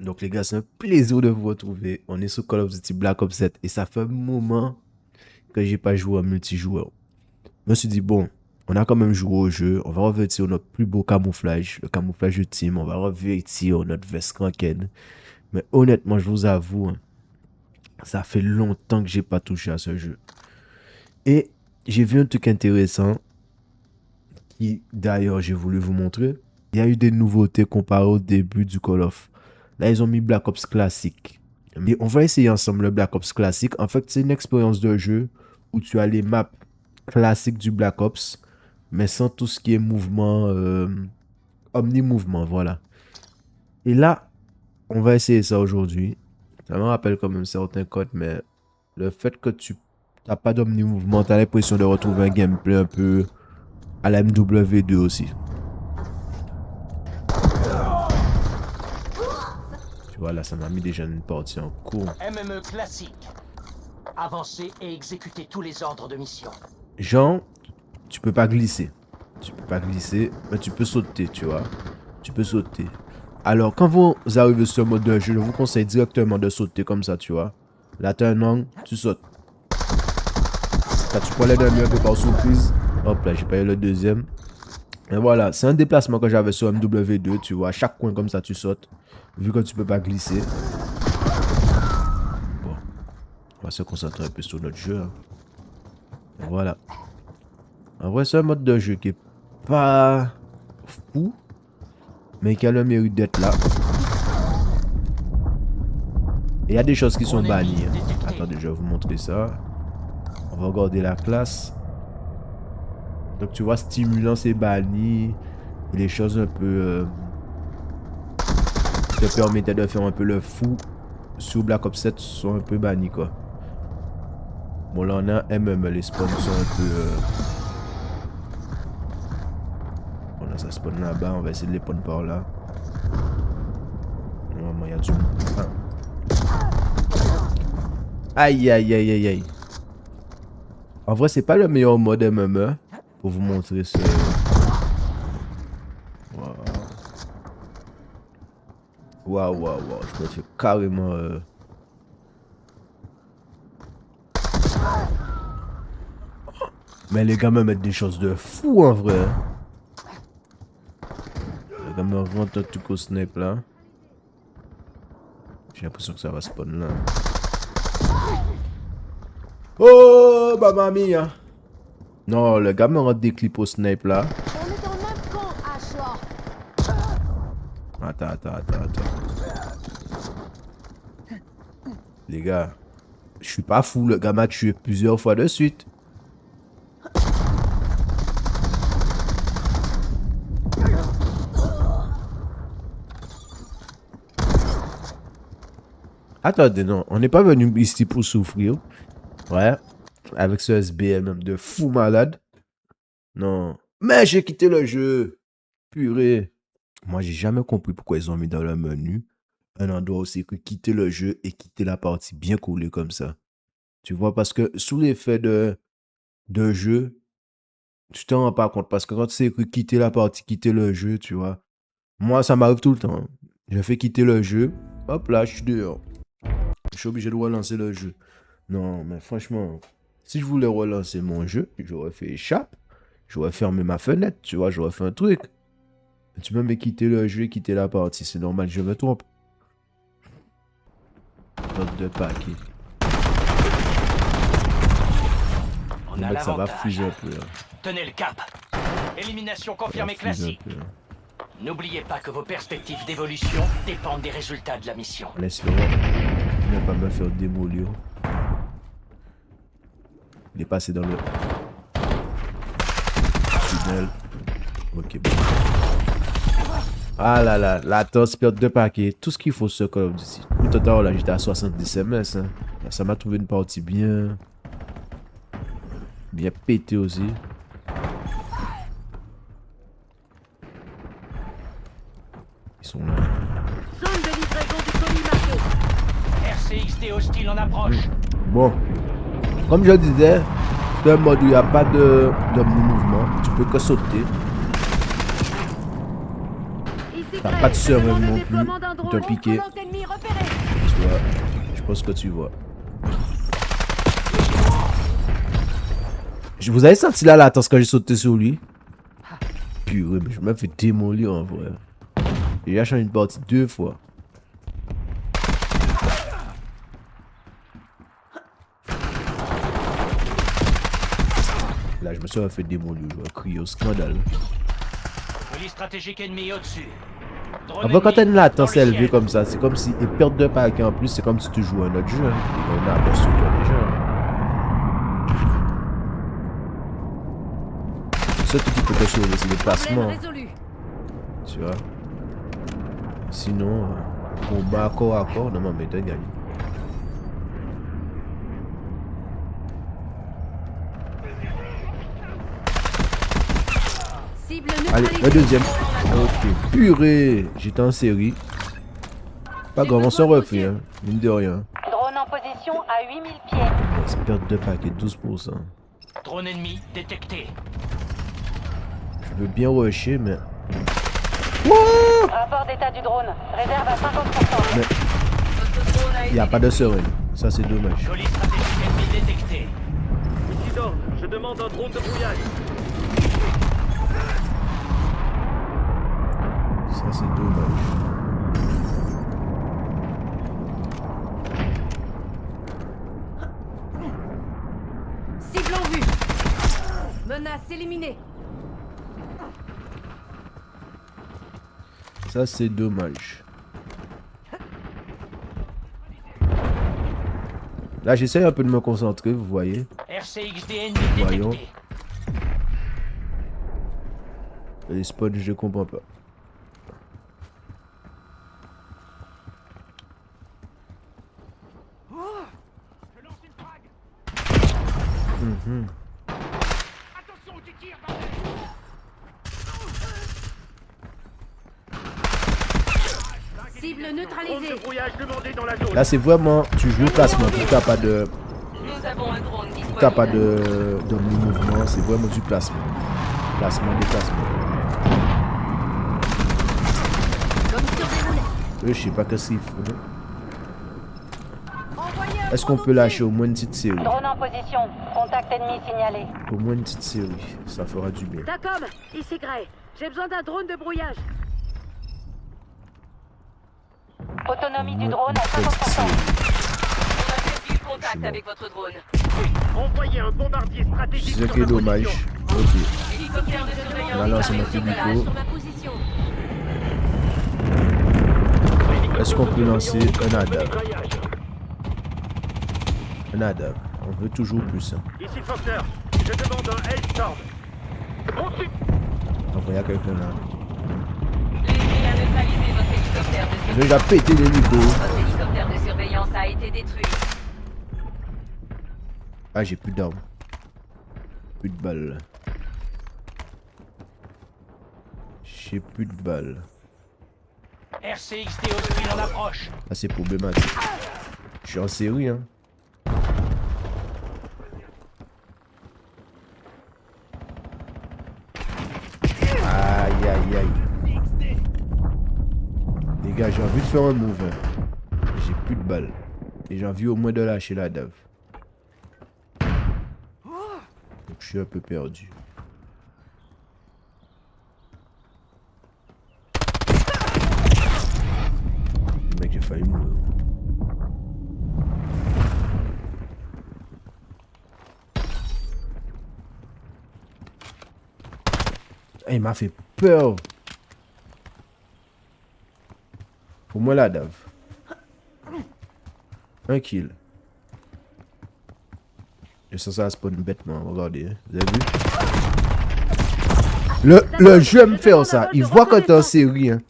Donc les gars, c'est un plaisir de vous retrouver. On est sur Call of Duty Black Ops 7 et ça fait un moment que j'ai pas joué en multijoueur. Je me suis dit, bon, on a quand même joué au jeu, on va revêtir notre plus beau camouflage, le camouflage de team, on va revêtir notre veste Kraken. Mais honnêtement, je vous avoue, hein, ça fait longtemps que j'ai pas touché à ce jeu. Et j'ai vu un truc intéressant qui, d'ailleurs, j'ai voulu vous montrer. Il y a eu des nouveautés comparées au début du Call of. Là, ils ont mis Black Ops classique. Mais on va essayer ensemble le Black Ops classique. En fait, c'est une expérience de jeu où tu as les maps classiques du Black Ops, mais sans tout ce qui est mouvement, omni-mouvement, voilà. Et là, on va essayer ça aujourd'hui. Ça me rappelle quand même certains codes, mais le fait que tu n'as pas d'omni-mouvement, tu as l'impression de retrouver un gameplay un peu à la MW2 aussi. Tu vois, là, ça m'a mis déjà une partie en cours. MME classique. Avancer et exécuter tous les ordres de mission. Genre, tu peux pas glisser. Tu peux pas glisser, mais tu peux sauter, tu vois. Tu peux sauter. Alors, quand vous arrivez sur le mode de jeu, je vous conseille directement de sauter comme ça, tu vois. Là, tu as un angle, tu sautes. Là, tu prends les derniers un peu par surprise. Hop là, j'ai pas eu le deuxième. Et voilà, c'est un déplacement que j'avais sur MW2, tu vois. À chaque coin comme ça, tu sautes. Vu que tu peux pas glisser. Bon, on va se concentrer un peu sur notre jeu. Hein. Et voilà. En vrai, c'est un mode de jeu qui est pas fou, mais qui a le mérite d'être là. Et il y a des choses qui sont bannies. Hein. Attendez, je vais vous montrer ça. On va regarder la classe. Donc tu vois, stimulant c'est banni. Et les choses un peu qui te permettaient de faire un peu le fou sur Black Ops 7 sont un peu bannis quoi. Bon là on a MM, les spawns sont un peu... Bon là ça spawn là-bas, on va essayer de les prendre par là. Normalement il y a du... Ah. Aïe aïe aïe aïe aïe. En vrai c'est pas le meilleur mode MM pour vous montrer ce... Waouh, waouh, waouh, je me fais carrément... Mais les gars me mettent des choses de fou en vrai. Les gars me rentrent un truc au snipe là. J'ai l'impression que ça va spawn là. Oh, bah mamie. Hein. Non, le gars me rentre des clips au snipe là. Attends. Les gars, je suis pas fou, le gars m'a tué plusieurs fois de suite. Attendez, non, on n'est pas venu ici pour souffrir. Ouais, avec ce SBM de fou malade. Non, mais j'ai quitté le jeu. Purée. Moi, j'ai jamais compris pourquoi ils ont mis dans le menu un endroit où c'est que quitter le jeu et quitter la partie bien collée comme ça. Tu vois, parce que sous l'effet de jeu, tu t'en rends pas compte. Parce que quand tu sais que quitter la partie, quitter le jeu, tu vois. Moi, ça m'arrive tout le temps. Je fais quitter le jeu. Hop là, je suis dehors. Je suis obligé de relancer le jeu. Non, mais franchement, si je voulais relancer mon jeu, j'aurais fait échappe. J'aurais fermé ma fenêtre, tu vois, j'aurais fait un truc. Tu peux me quitter le jeu et quitter la partie, c'est normal, je me trompe. Note de paquet. On a Mec, ça va l'avantage. fuser un peu. Là. Tenez le cap. Élimination confirmée classique. N'oubliez pas que vos perspectives d'évolution dépendent des résultats de la mission. En espérant ne pas me faire démolir. Il est passé dans le tunnel. Ok, bon. Ah là là, la tosse perte de paquet. Tout ce qu'il faut sur Call of Duty. Tout à l'heure, là, j'étais à 70 ms. Hein. Là, ça m'a trouvé une partie bien... Bien pété aussi. Ils sont là. Zone de livraison du colis marqué. RCXD hostile en approche. Bon. Comme je disais, c'est un mode où il n'y a pas de mouvement. Tu peux que sauter. T'as pas de serein non plus pour te piquer. Ouais, je pense que tu vois. Vous avez senti la latence quand j'ai sauté sur lui? Purée, mais je me fais démolir en vrai. J'ai déjà changé une partie 2 fois. Là, je me suis fait démolir. Je vais crier au scandale. Police stratégique ennemi au-dessus. Drone Après, quand t'as ennemi une dans latence le élevée ciel. comme ça, c'est comme si. Et perdre de paquets en plus, c'est comme si tu jouais à un autre jeu. Hein. Et on a aperçu toi déjà. C'est ça qui peut te sauver, c'est le Problème placement. résolu. Tu vois. Sinon, combat corps à corps, non, mais t'as gagné. Cible Allez, neutralisée. le deuxième. Ok, purée. J'étais en série. Pas grave, on s'en refait, hein. Mine de rien. Drone en position à 8000 pieds. Nice, perte de paquet, 12%. Drone ennemi détecté. Je veux bien rusher, mais. Rapport d'état du drone. Réserve à 50%. Il n'y a pas de seringue. Ça, c'est dommage. Police stratégique ennemi détecté. Ici Dorn, je demande un drone de brouillage. Ça, c'est dommage. Cible en vue. Menace éliminée. Ça, c'est dommage. Là, j'essaie un peu de me concentrer, vous voyez. RCXD ennemi Voyons. détecté. Les spots, je comprends pas. Mhm. Cible Drone neutralisée. de brouillage demandé dans la zone. Là, c'est vraiment, tu joues au placement. Vu que t'as pas de, Nous avons un drone disponible. t'as pas de mouvement, c'est vraiment du placement. Placement, déplacement. Comme sur des roulets. Je sais pas qu'est-ce qu'il faut. Envoyez un Est-ce qu'on peut drone lâcher au moins une petite série? Drone en position. Contact ennemi signalé. Au moins une petite série. Ça fera du bien. Tacom, ici Gray. J'ai besoin d'un drone de brouillage. Autonomie du Au moins drone à une petite 50%. série. On a perdu le contact bon. avec votre drone. Envoyez un bombardier stratégique C'est ce sur qui est la dommage. position. Ok. Hélicoptère de surveillance. On va lancer notre déclaré sur hélico. Sur ma position. Est-ce qu'on peut lancer un ADAV? Mitraillage. Un ADAV. On veut toujours plus. Hein. Ici Foster, je demande un Hellstorm. Au-dessus. Envoyer quelqu'un là. L'ennemi a neutralisé votre hélicoptère de J'ai déjà pété l'hélico. Votre hélicoptère de surveillance a été détruit. Ah, j'ai plus d'armes. Plus de balles. J'ai plus de balles. RCXD hostile en approche. Ah, c'est problématique. Je suis en série, hein. Aïe, aïe, aïe. Les gars, j'ai envie de faire un move. Hein. J'ai plus de balles. Et j'ai envie au moins de lâcher la dave. Donc, je suis un peu perdu. Mec, j'ai failli mourir. Ah, il m'a fait peur. Pour moi, la dave. Un kill. Et ça spawn bêtement. Regardez. Hein. Vous avez vu? Le jeu aime faire ça. Il voit quand t'es en série. Hein.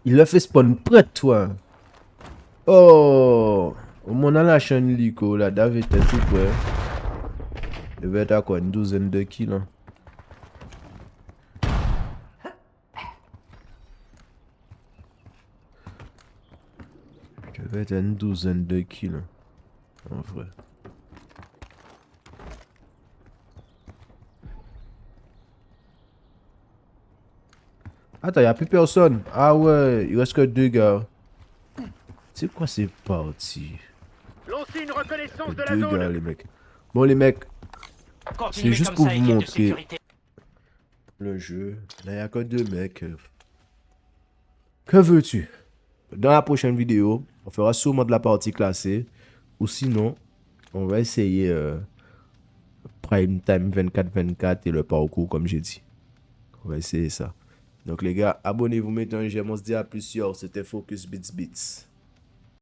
Il le fait spawn près de toi. Oh! Au moins, on a lâché un hélico. La dave était tout près. Il devait être à quoi? Une douzaine de kills. Hein. Il devait être à une douzaine de kills. Hein. En vrai. Attends, il n'y a plus personne. Ah ouais, il reste que deux gars. C'est quoi ces parties? Lancez une reconnaissance de la Deux zone. gars, les mecs. Bon, les mecs, Continuez juste comme pour ça, vous équipe de montrer. sécurité. le jeu. Là, il n'y a que deux mecs. Que veux-tu? Dans la prochaine vidéo, on fera sûrement de la partie classée. Ou sinon, on va essayer Prime Time 24-24 et le parcours, comme j'ai dit. On va essayer ça. Donc, les gars, abonnez-vous, mettez un j'aime. On se dit à plus. Yo, c'était Focus Beats Beats.